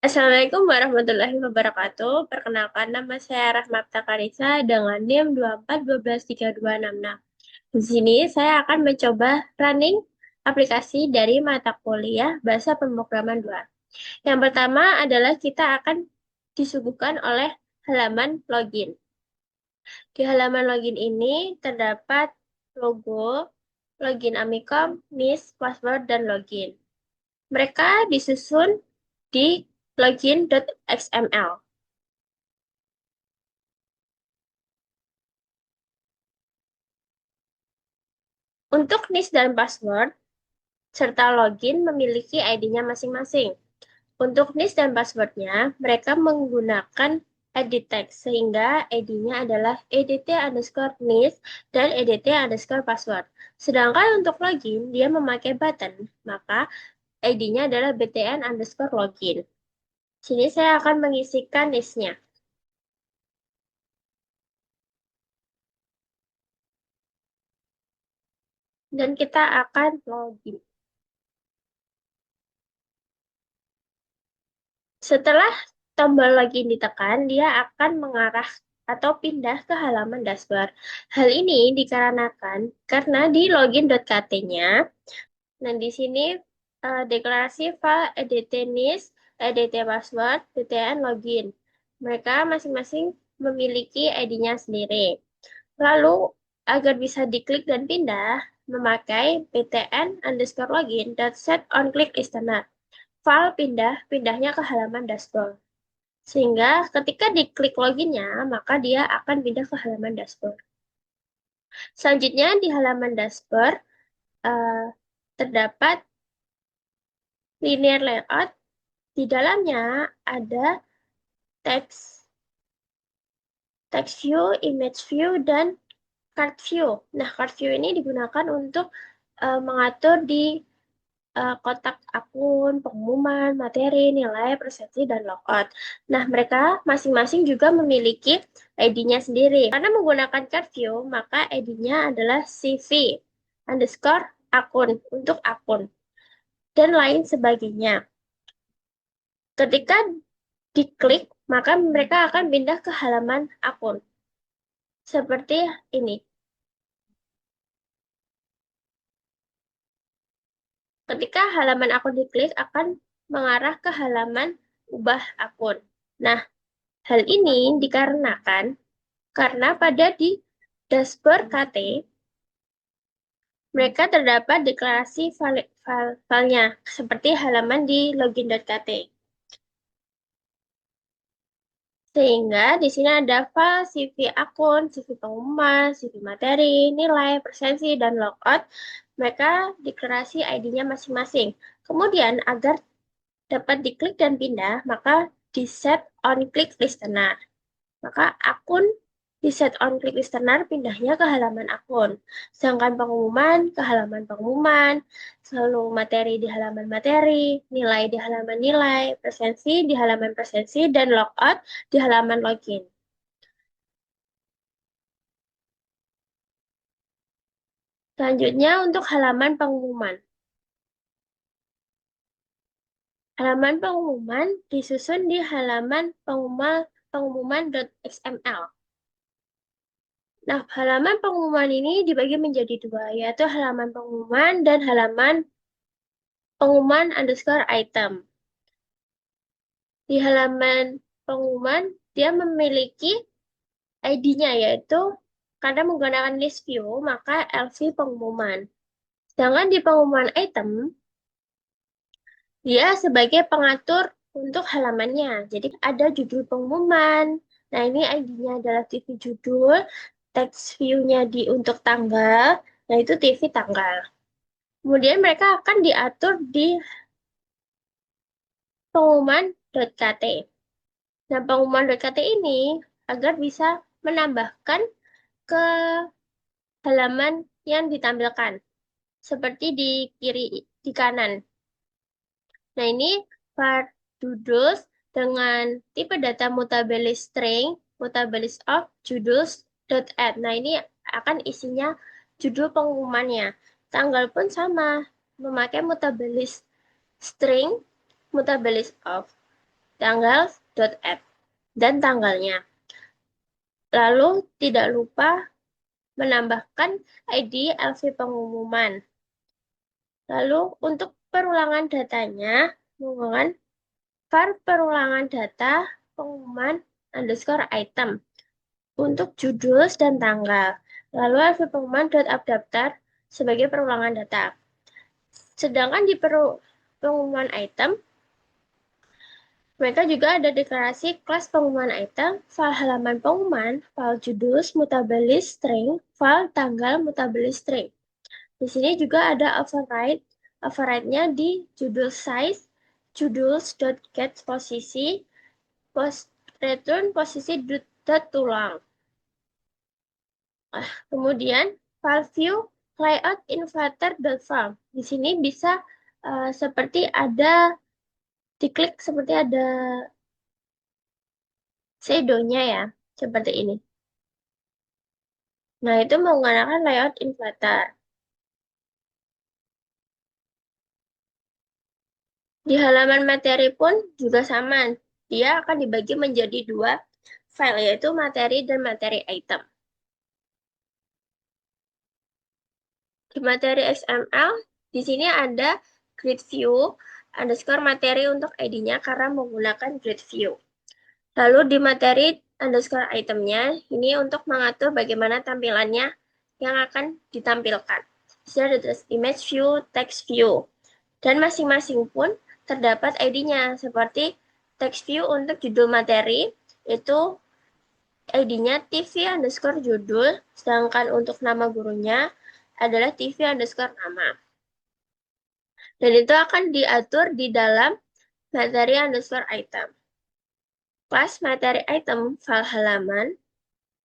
Assalamualaikum warahmatullahi wabarakatuh. Perkenalkan, nama saya Rahmata Karisa dengan NIM 241212666. Di sini saya akan mencoba running aplikasi dari mata kuliah Bahasa Pemrograman 2. Yang pertama adalah kita akan disuguhkan oleh halaman login. Di halaman login ini terdapat logo, login Amikom, NIS, password, dan login. Mereka disusun di login.xml. Untuk NIS dan password, serta login memiliki ID-nya masing-masing. Untuk NIS dan passwordnya, mereka menggunakan edit text, sehingga ID-nya adalah edt_NIS dan edt_password. Sedangkan untuk login, dia memakai button, maka ID-nya adalah btn_login. Sini saya akan mengisikan NIS-nya. Dan kita akan login. Setelah tombol login ditekan, dia akan mengarah atau pindah ke halaman dashboard. Hal ini dikarenakan karena di login.kt-nya, nah di sini deklarasi file edtnis, edtpassword, btn login. Mereka masing-masing memiliki ID-nya sendiri. Lalu, agar bisa diklik dan pindah, memakai btn_login dan set on click listener. File pindahnya ke halaman dashboard. Sehingga ketika diklik loginnya, maka dia akan pindah ke halaman dashboard. Selanjutnya di halaman dashboard eh, terdapat linear layout. Di dalamnya ada text, text view, image view, dan card view. Nah, card view ini digunakan untuk mengatur di kotak akun, pengumuman, materi, nilai, persepsi, dan logout. Nah, mereka masing-masing juga memiliki ID-nya sendiri. Karena menggunakan card view, maka ID-nya adalah CV underscore akun untuk akun dan lain sebagainya. Ketika diklik, maka mereka akan pindah ke halaman akun. Seperti ini. Ketika halaman akun diklik, akan mengarah ke halaman ubah akun. Nah, hal ini dikarenakan karena pada di dashboard KT, mereka terdapat deklarasi filenya seperti halaman di login.kt. Sehingga di sini ada file CV akun, CV pengumuman, CV materi, nilai, presensi, dan logout. Mereka deklarasi ID-nya masing-masing. Kemudian agar dapat diklik dan pindah, maka di set on click listener. Maka akun di set on click listener pindahnya ke halaman akun. Sedangkan pengumuman ke halaman pengumuman, selalu materi di halaman materi, nilai di halaman nilai, presensi di halaman presensi, dan logout di halaman login. Selanjutnya untuk halaman pengumuman. Halaman pengumuman disusun di halaman pengumuman.xml. Nah, halaman pengumuman ini dibagi menjadi dua, yaitu halaman pengumuman dan halaman pengumuman underscore item. Di halaman pengumuman, dia memiliki ID-nya, yaitu karena menggunakan list view, maka LV pengumuman. Sedangkan di pengumuman item, dia sebagai pengatur untuk halamannya. Jadi ada judul pengumuman. Nah, ini ID-nya adalah TV judul, text view-nya di untuk tanggal, nah itu TV tanggal. Kemudian mereka akan diatur di pengumuman.kt. Nah, pengumuman.kt ini agar bisa menambahkan ke halaman yang ditampilkan, seperti di kiri, di kanan. Nah, ini part judul dengan tipe data mutabilis string, mutabilis of, judul.add. Nah, ini akan isinya judul pengumumannya. Tanggal pun sama, memakai mutabilis string, mutabilis of. tanggal.add, dan tanggalnya. Lalu tidak lupa menambahkan ID LV pengumuman. Lalu untuk perulangan datanya, menggunakan var perulangan data pengumuman underscore item untuk judul dan tanggal. Lalu LV pengumuman daftar sebagai perulangan data. Sedangkan di pengumuman item, mereka juga ada deklarasi kelas pengumuman item, file halaman pengumuman, file judul, mutabilis string, file tanggal, mutabilis string. Di sini juga ada override. Override-nya di judul size, judul.get posisi, return posisi dot tulang. Kemudian file view layout inflator.farm. Di sini bisa seperti ada diklik seperti ada shadownya ya, seperti ini. Nah, itu menggunakan layout inflator. Di halaman materi pun juga sama. Dia akan dibagi menjadi dua file, yaitu materi dan materi item. Di materi XML, di sini ada grid view underscore materi untuk ID-nya karena menggunakan grid view. Lalu di materi underscore itemnya, ini untuk mengatur bagaimana tampilannya yang akan ditampilkan. Bisa ada image view, text view. Dan masing-masing pun terdapat ID-nya, seperti text view untuk judul materi, itu ID-nya TV underscore judul, sedangkan untuk nama gurunya adalah TV underscore nama. Dan itu akan diatur di dalam materi underscore item. Kelas materi item, file halaman,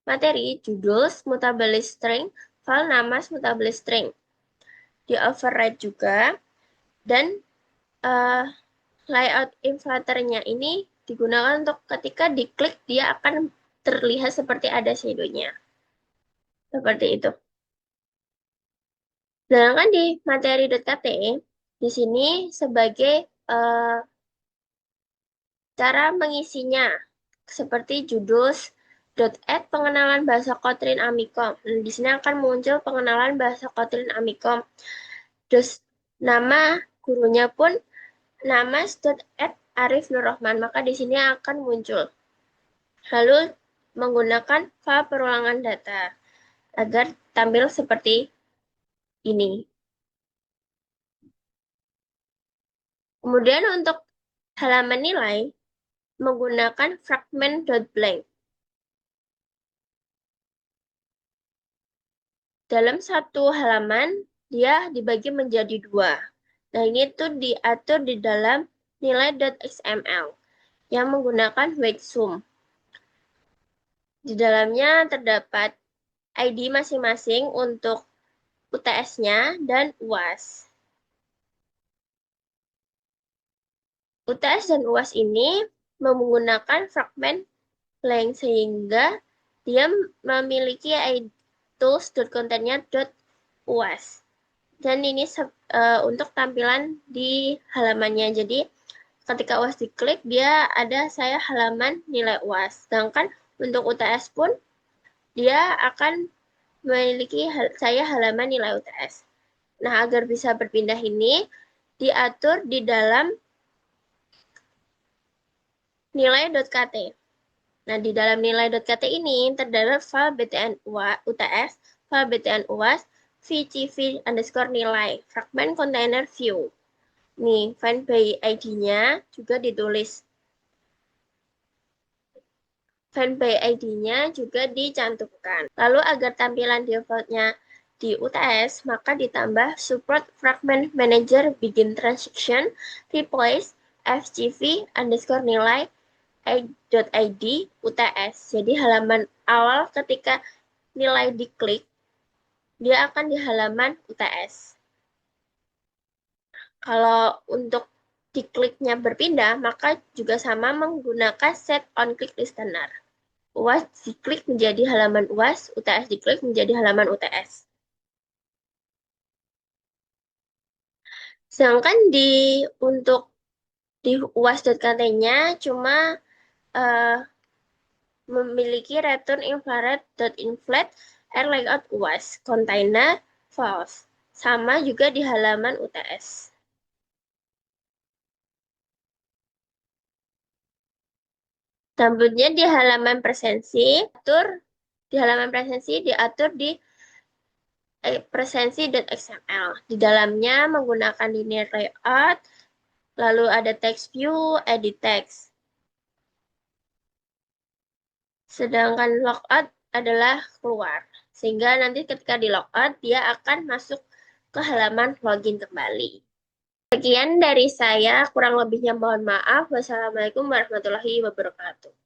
materi, judul, mutabilis string, file nama, mutabilis string. Di override juga, dan layout inflatornya ini digunakan untuk ketika diklik dia akan terlihat seperti ada shadownya. Seperti itu. Sedangkan di materi.kt, di sini sebagai cara mengisinya, seperti judul .add pengenalan bahasa Kotlin Amikom. Di sini akan muncul pengenalan bahasa Kotlin Amikom. Terus nama gurunya pun nama .add Arif Nur Rahman, maka di sini akan muncul. Lalu menggunakan file perulangan data agar tampil seperti ini. Kemudian untuk halaman nilai menggunakan fragment.blank. Dalam satu halaman, dia dibagi menjadi dua. Nah, ini tuh diatur di dalam nilai.xml yang menggunakan weight sum. Di dalamnya terdapat ID masing-masing untuk UTS-nya dan UAS. UTS dan UAS ini menggunakan fragment blank sehingga dia memiliki tools.contentnya .uas. Dan ini untuk tampilan di halamannya. Jadi ketika UAS diklik dia ada saya halaman nilai UAS. Sedangkan untuk UTS pun dia akan memiliki saya halaman nilai UTS. Nah, agar bisa berpindah ini diatur di dalam nilai.kt. Nah, di dalam nilai.kt ini terdapat file btn UTS, file btn UAS, vcv underscore nilai, fragment container view. Nih, find by ID-nya juga ditulis. Find by ID-nya juga dicantumkan. Lalu agar tampilan default-nya di UTS, maka ditambah support fragment manager begin transaction, replace fcv underscore nilai .id UTS. Jadi halaman awal ketika nilai diklik, dia akan di halaman UTS. Kalau untuk dikliknya berpindah, maka juga sama menggunakan set on click listener. UAS diklik menjadi halaman UAS, UTS diklik menjadi halaman UTS. Sedangkan untuk Di uas.kt-nya cuma eh, memiliki return infrared.inflat air layout UAS, container false. Sama juga di halaman UTS. Selanjutnya di halaman presensi, diatur di presensi.xml. Di dalamnya menggunakan linear layout, lalu ada text view, edit text. Sedangkan logout adalah keluar. Sehingga nanti ketika di logout, dia akan masuk ke halaman login kembali. Sekian dari saya, kurang lebihnya mohon maaf. Wassalamualaikum warahmatullahi wabarakatuh.